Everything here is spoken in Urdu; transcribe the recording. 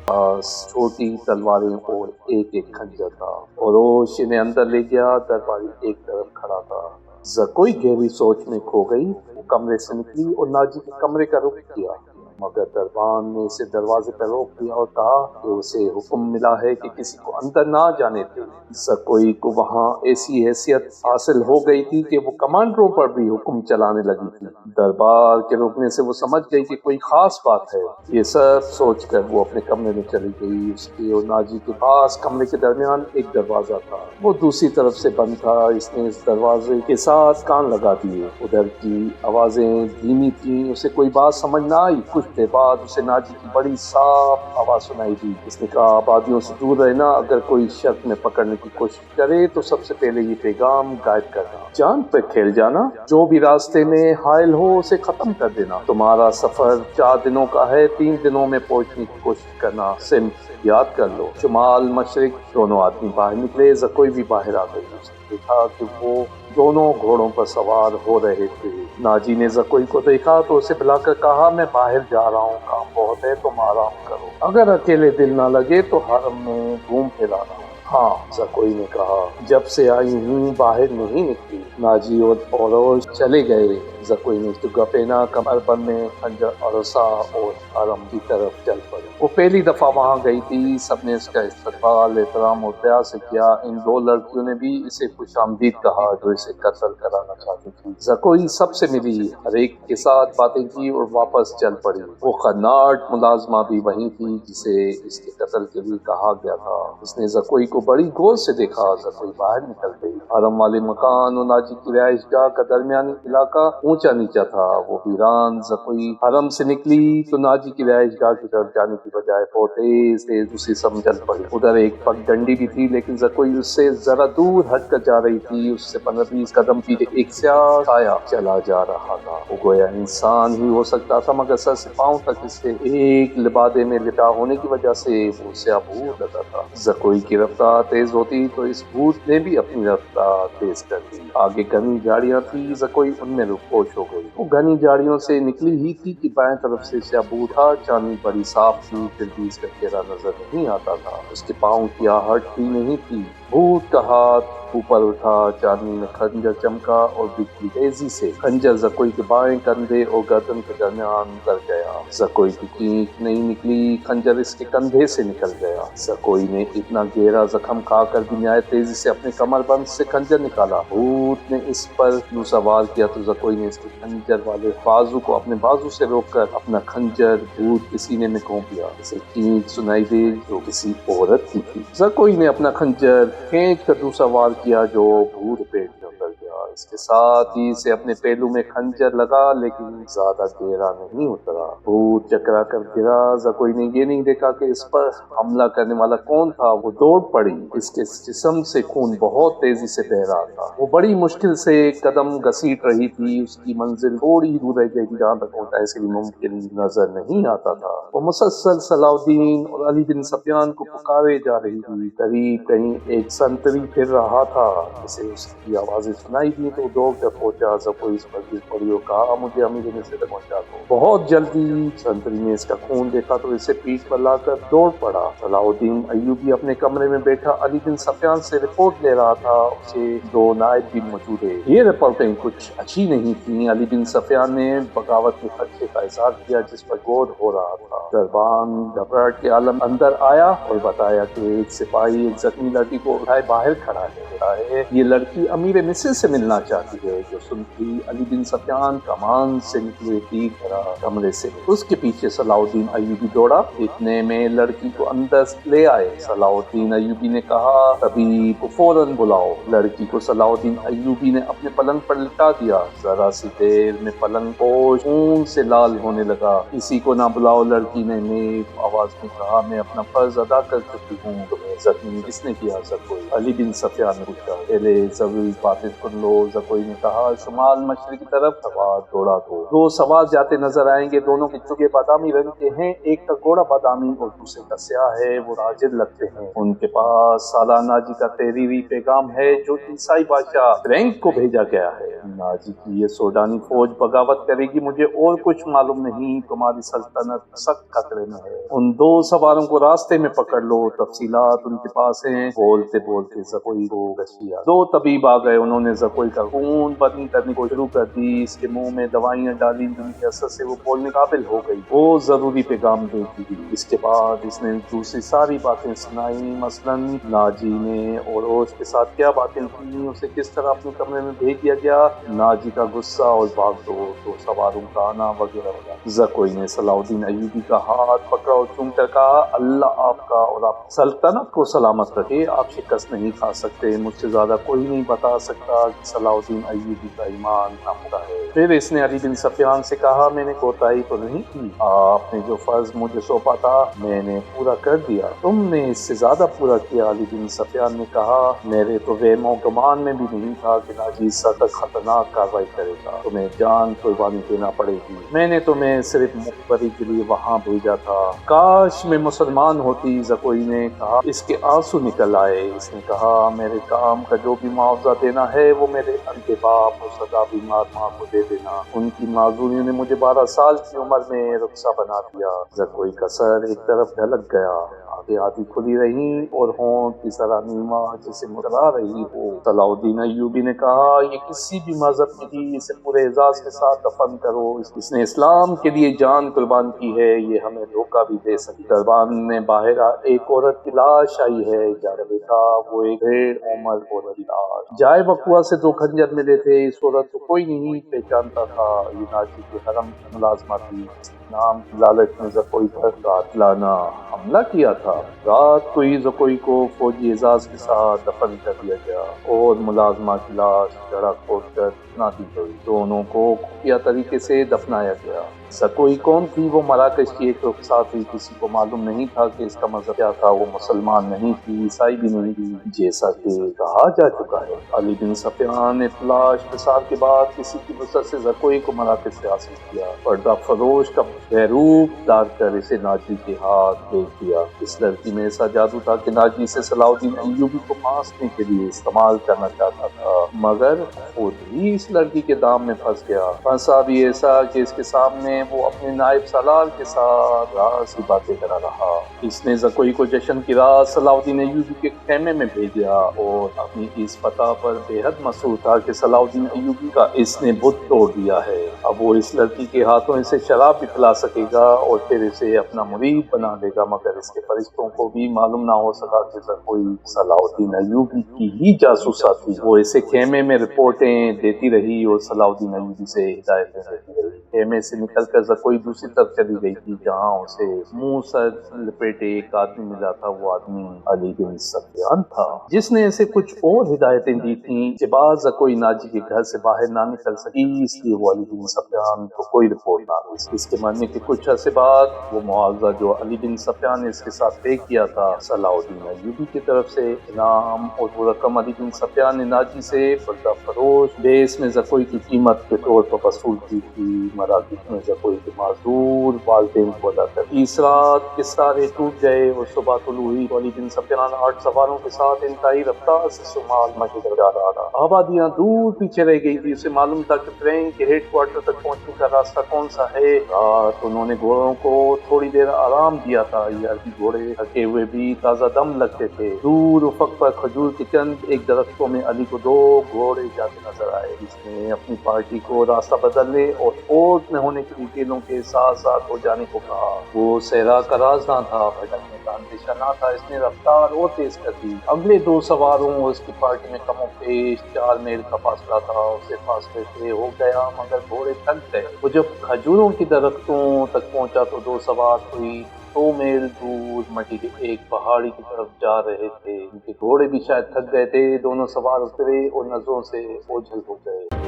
پاس چھوٹی تلواریں اور ایک ایک خنجر تھا۔ فروش انہیں اندر لے گیا۔ درباری ایک طرف کھڑا تھا۔ زکوئی گہری سوچ میں کھو گئی۔ وہ کمرے سے نکلی اور ناجی کے کمرے کا رخ کیا، مگر دربان نے اسے دروازے پر روک دیا اور کہا کہ اسے حکم ملا ہے کہ کسی کو اندر نہ جانے دے۔ زکوئی کو وہاں ایسی حیثیت حاصل ہو گئی تھی کہ وہ کمانڈروں پر بھی حکم چلانے لگی تھی۔ دربار کے رکنے سے وہ سمجھ گئی کہ کوئی خاص بات ہے۔ یہ سب سوچ کر وہ اپنے کمرے میں چلی گئی۔ اس کے اور ناجی کے پاس کمرے کے درمیان ایک دروازہ تھا، وہ دوسری طرف سے بند تھا۔ اس نے اس دروازے کے ساتھ کان لگا دیے۔ ادھر کی آوازیں دھیمی تھیں، اسے کوئی بات سمجھ نہ آئی۔ کچھ دیر بعد اسے ناجی کی بڑی صاف آواز سنائی دی۔ اس نے کہا، آبادیوں سے دور رہنا، اگر کوئی شخص میں پکڑنے کی کوشش کرے تو سب سے پہلے یہ پیغام غائب کرنا، جان پہ کھیل جانا، جو بھی راستے میں حائل ہو اسے ختم کر دینا۔ تمہارا سفر 4 دنوں کا ہے، 3 دنوں میں پہنچنے کی کوشش کرنا، سمت یاد کر لو۔ شمال مشرق دونوں آدمی باہر نکلے۔ زکوئی بھی باہر آ گئی۔ اس نے دیکھا کہ وہ دونوں گھوڑوں پر سوار ہو رہے تھے۔ ناجی نے زکوئی کو دیکھا تو اسے بلا کر کہا، میں باہر جا رہا ہوں، کام بہت ہے، تم آرام کرو، اگر اکیلے دل نہ لگے تو حرم میں گھوم پھر آنا۔ ہاں، زکوئی نے کہا، جب سے آئی ہوں باہر نہیں نکلی۔ ناجی اور فروش چلے گئے۔ زکوئی نے چگا پہنا، کمر بند میں خنجر ارسا اور حرم کی طرف چل پڑی۔ وہ پہلی دفعہ وہاں گئی تھی۔ سب نے اس کا استقبال احترام اور پیار سے کیا۔ ان 2 لڑکیوں نے بھی اسے خوش آمدید کہا جو اسے قتل کرانا چاہتی تھی۔ زکوئی سب سے ملی، ہر ایک کے ساتھ باتیں کی اور واپس چل پڑی۔ وہ خناٹ ملازمہ بھی وہیں تھی جسے اس کے قتل کے لیے کہا گیا تھا۔ اس نے زکوئی کو بڑی غور سے دیکھا۔ زکوئی باہر نکل گئی۔ حرم والے مکان اور ناجی کی رہائش گاہ کا درمیانی علاقہ اونچا نیچا تھا، وہ ویران۔ زکوئی حرم سے نکلی تو ناجی کی رہائش گاہ کی طرف جانے کی بجائے بہت تیز دوسری سمت چل پڑی۔ ادھر ایک پگ ڈنڈی بھی تھی، لیکن زکوئی اس سے ذرا دور ہٹ کر جا رہی تھی۔ اس سے 15-20 قدم پیچھے ایک سیاہ سایہ چلا جا رہا تھا۔ وہ گویا انسان ہی ہو سکتا تھا، مگر سر سے پاؤں تک اس کے ایک لبادے میں لپٹا ہونے کی وجہ سے وہ سیاہ بھوت لگا تھا۔ زکوئی کی رفتار تیز ہوتی تو اس بھوت نے بھی اپنی رفتار تیز کر دی۔ آگے گھنی جھاڑیاں تھی، زکوئی ان میں رخپوش ہو گئی۔ وہ گھنی جھاڑیوں سے نکلی ہی تھی کہ بائیں طرف سے سیاہ بھوت تھا۔ چاندنی بڑی صاف تھی، پھر بھی اس کا چہرہ نظر نہیں آتا تھا۔ اس کے پاؤں کی آہٹ بھی نہیں تھی۔ بھوت کا ہاتھ اوپر اٹھا، چاندنی میں خنجر چمکا اور بجلی تیزی سے خنجر زکوئی کے بائیں کندھے اور گردن کے درمیان اتر گیا۔ زکوئی کی چینخ نہیں نکلی، خنجر اس کے کندھے سے نکل گیا۔ زکوئی نے اتنا گہرا زخم کھا کر بھی نہایت تیزی سے اپنے کمر بند سے خنجر نکالا۔ بھوت نے اس پر یوں سوار کیا تو زکوئی نے اس کے خنجر والے بازو کو اپنے بازو سے روک کر اپنا خنجر بھوت کے سینے میں گھونپ دیا۔ اسے چینخ سنائی دی جو کسی عورت کی تھی۔ زکوئی نے اپنا خنجر کھینچ کر دوسرا وار کیا جو بھوت پیٹ میں اتر گیا۔ اس کے ساتھ ہی اسے اپنے پہلو میں خنجر لگا، لیکن زیادہ گہرا نہیں اترا۔ بھوت چکرا کر گرا۔ زکوئی نے یہ نہیں دیکھا کہ اس پر حملہ کرنے والا کون تھا۔ وہ دوڑ پڑی۔ اس کے جسم سے خون بہت تیزی سے بہہ رہا تھا۔ وہ بڑی مشکل سے قدم گھسیٹ رہی تھی۔ اس کی منزل تھوڑی ہی دور رہ گئی تھی جہاں تک پہنچنا ایسے بھی ممکن نظر نہیں آتا تھا۔ وہ مسلسل صلاح الدین اور علی بن سفیان کو پکارے جا رہی تھی۔ قریب کہیں ایک سنتری پھر رہا تھا۔ اسے اس کی آوازیں سنائی دی تو دوڑ کر پہنچا۔ زکوئی اس پر گر پڑی اور کہا، مجھے امیر مصر تک پہنچا دو۔ بہت جلدی سنتری نے اس کا خون دیکھا تو اسے پیٹھ پر لا کر دوڑ پڑا۔ صلاح الدین ایوبی اپنے کمرے میں بیٹھا علی بن سفیان سے رپورٹ لے رہا تھا۔ اسے 2 نائب بھی موجود تھے۔ یہ رپورٹیں کچھ اچھی نہیں تھیں۔ علی بن سفیان نے بغاوت کے خدشے کا اظہار کیا جس پر غور ہو رہا تھا۔ دربان گھبراہٹ کے عالم اندر آیا اور بتایا کہ ایک سپاہی ایک زخمی لڑکی کو اٹھائے باہر کھڑا ہے۔ یہ لڑکی امیر مصر سے ملنا چاہتی ہے۔ جو سنتی علی بن سفیان کمان سے نکلے تیر طرح کمرے سے اس کے پیچھے صلاح الدین ایوبی دوڑا۔ اتنے میں لڑکی کو اندر لے آئے۔ صلاح الدین ایوبی نے کہا، طبیب کو فوراً بلاؤ۔ لڑکی کو صلاح الدین ایوبی نے اپنے پلنگ پر لٹا دیا۔ ذرا سی دیر میں پلنگ پوش خون سے لال ہونے لگا۔ کسی کو نہ بلاؤ، لڑکی نے نیب آواز میں کہا، میں اپنا فرض ادا کر چکی ہوں، تمہیں زخمی کس نے کیا؟ زکوئی۔ علی بن سفیان نے پوچھا، پہلے ضروری باتیں سن لو۔ زکوئی نے کہا، شمال مشرق کی طرف سوار دوڑا دو سوار جاتے نظر آئیں گے، دونوں کے چگے بادامی رنگ کے ہیں، ایک کا گھوڑا بادامی اور دوسرے کا سیاہ ہے، وہ راجل لگتے ہیں۔ ان کے پاس سالار ناجی کا تحریری پیغام ہے جو عیسائی بادشاہ فرینک کو بھیجا گیا ہے۔ ناجی کی یہ سوڈانی فوج بغاوت کرے گی، مجھے اور کچھ معلوم نہیں، تمہاری سلطنت سخت خطرے میں ہے۔ ان دو سواروں کو راستے میں پکڑ لو، تفصیلات ان کے پاس ہیں۔ بولتے بولتے زکوئی کو گشیا۔ دو طبیب آ گئے، انہوں نے زکوئی کا خون بند کرنے کو شروع کر دی، اس کے منہ میں دوائیاں ڈالی جن کے اثر سے وہ بولنے قابل ہو گئی، وہ ضروری پیغام دے دی۔ اس کے بعد اس نے دوسری ساری باتیں سنائی، مثلاً ناجی نے اوروش کے ساتھ کیا باتیں کی، اسے کس طرح اپنے کمرے میں بھیج دیا گیا، ناجی کا غصہ اور بھاگ دوڑ، دو سواروں کا آنا وغیرہ وغیرہ۔ زکوئی نے صلاح الدین ایوبی کا ہاتھ پکڑا اور چوم کر کہا، اللہ آپ کا اور آپ سلطنت کو سلامت رکھے، آپ شکست نہیں کھا سکتے، مجھ سے زیادہ کوئی نہیں بتا سکتا کہ صلاح الدین ایوبی کا ایمان نامدہ ہے۔ پھر اس نے علی بن سفیان سے کہا، میں نے کوتاہی تو نہیں کی، آپ نے جو فرض مجھے سونپا تھا میں نے پورا کر دیا، تم نے اس سے زیادہ پورا کیا۔ علی بن سفیان نے کہا، میرے تو وہم و گمان میں بھی نہیں تھا کہ ناجی سخت خطرناک کارروائی کرے گا، تمہیں جان قربانی دینا پڑے گی، میں نے تمہیں صرف مخبری کے لیے وہاں بھیجا تھا، کاش میں مسلمان ہوتی۔ زکوئی نے کہا، اس کے آنسو نکل آئے، اس نے کہا، میرے کام کا جو بھی معاوضہ دینا ہے وہ میرے انکے باپ اور سدا بیمار ماں کو دے دینا، ان کی معذوریوں نے مجھے 12 سال کی عمر میں رخصا بنا دیا۔ زکوئی کا سر ایک طرف ڈھلک گیا، آنکھیں آدھی کھلی رہی اور ہونٹ کی طرح نیما جسے مسکرا رہی ہو۔ صلاح الدین ایوبی نے کہا، یہ کسی بھی مذہب کی تھی، اسے پورے اعزاز کے ساتھ دفن کرو، اس نے اسلام کے لیے جان قربان کی ہے، یہ ہمیں دھوکہ بھی دے سکتی۔ دربان میں باہر ایک عورت کی لاش آئی ہے، جا دیکھا وہ ایک غیر عمر عورت کی لاش، جائے وقوع سے 2 خنجر ملے تھے، اس عورت کو کوئی نہیں پہچانتا تھا، یہ ناجی کے حرم کی ملازمہ تھی، اس نام کی لالچ میں زکوئی پر قاتلانہ حملہ کیا تھا۔ رات کو ہی زکوئی کو فوجی اعزاز کے ساتھ دفن کر دیا گیا اور ملازمہ کی لاش جڑا کھود کر دفنا دی گئی، دونوں کو خفیہ طریقے سے دفنایا گیا۔ زکوئی کون تھی؟ وہ مراکش کی ایک رخصا تھی، کسی کو معلوم نہیں تھا کہ اس کا مذہب کیا تھا، وہ مسلمان نہیں تھی، عیسائی بھی نہیں تھی، جیسا کہ کہا جا چکا ہے۔ علی بن سفیان نے تلاش پسار کے بعد کسی کی وسعت سے زکوئی کو مراکش سے حاصل کیا، پردہ فروش کا بہروپ ڈال کر اسے ناجی کے ہاتھ بھیج دیا۔ اس لڑکی میں ایسا جادو تھا کہ ناجی سے صلاح الدین ایوبی کو پھانسنے کے لیے استعمال کرنا چاہتا تھا، مگر خود ہی اس لڑکی کے دام میں پھنس گیا، پھنسا بھی ایسا کہ اس کے سامنے وہ اپنے نائب سالار کے ساتھ راز کی باتیں کرا رہا۔ اس نے زکوئی کو جشن کی رات صلاح الدین ایوبی کے خیمے میں بھیجا اور اپنی اس فتح پر بے حد مسرور تھا کہ صلاح الدین ایوبی کا اس نے بت توڑ دیا ہے، اب وہ اس لڑکی کے ہاتھوں اسے شراب بھی پلا سکے گا اور پھر اسے اپنا مرید بنا دے گا۔ مگر اس کے فرشتوں کو بھی معلوم نہ ہو سکا کہ زکوئی صلاح الدین ایوبی کی ہی جاسوسا تھی۔ وہ اسے خیمے میں رپورٹیں دیتی رہی اور صلاح الدین ایوبی سے ہدایتیں دیتی رہی۔ خیمے سے نکل کر زکوئی دوسری طرف چلی گئی تھی، جہاں اسے منہ سر لپیٹے ایک آدمی ملا تھا، وہ آدمی علی بن سفیان تھا، جس نے اسے کچھ اور ہدایتیں دی تھیں۔ اس کے بعد زکوئی ناجی کے گھر سے باہر نہ نکل سکی، اس لیے وہ علی بن سفیان کو کوئی رپورٹ نہ دی۔ اس کے مرنے کے کچھ عرصے بعد وہ معاوضہ جو علی بن سفیان نے اس کے ساتھ طے کیا تھا صلاح الدین ایوبی کی طرف سے انعام، اور وہ رقم علی بن سفیان نے ناجی سے پردہ فروش بیس میں زکوئی کی قیمت کے طور پر وصول کی تھی۔ مراکش میں زکوئی کے معذور والدین کو ادا کر اس رات کے سارے ٹوٹ گئے اور صبح طلوع ہوئی تو علی بن سفیان 8 سواروں کے ساتھ انتہائی رفتار سے شمال مشرق جا رہا تھا۔ آبادیاں دور پیچھے رہ گئی تھی، اسے معلوم تھا کہ فرینک کے ہیڈ کوارٹر تک پہنچنے کا راستہ کون سا ہے۔ رات انہوں نے گھوڑوں کو تھوڑی دیر آرام دیا تھا، یہ عربی گھوڑے تھکے ہوئے بھی تازہ دم لگتے تھے۔ دور افق پر کھجور کے چند ایک درختوں میں علی کو 2 گھوڑے جاتے نظر آئے، جس نے اپنی پارٹی کو راستہ بدلنے اور فوج میں ہونے کی ڈیٹیلوں کے ساتھ ساتھ ہو جانے کو کہا۔ وہ صحرا کا رازداں تھا، بھٹکنے کا اندیشہ نہ تھا، اس نے رفتار اور تیز کر دی۔ اگلے 2 سواروں اور اس کی پارٹی میں کم و بیش 4 میل کا فاصلہ تھا، اسے فاصلے سے ہو گیا مگر گھوڑے تھک گئے۔ وہ جب کھجوروں کی درختوں تک پہنچا تو 2 سوار کوئی 2 میل دور مٹی کے ایک پہاڑی کی طرف جا رہے تھے، ان کے گھوڑے بھی شاید تھک گئے تھے۔ دونوں سوار اترے اور نظروں سے اوجھل ہو گئے۔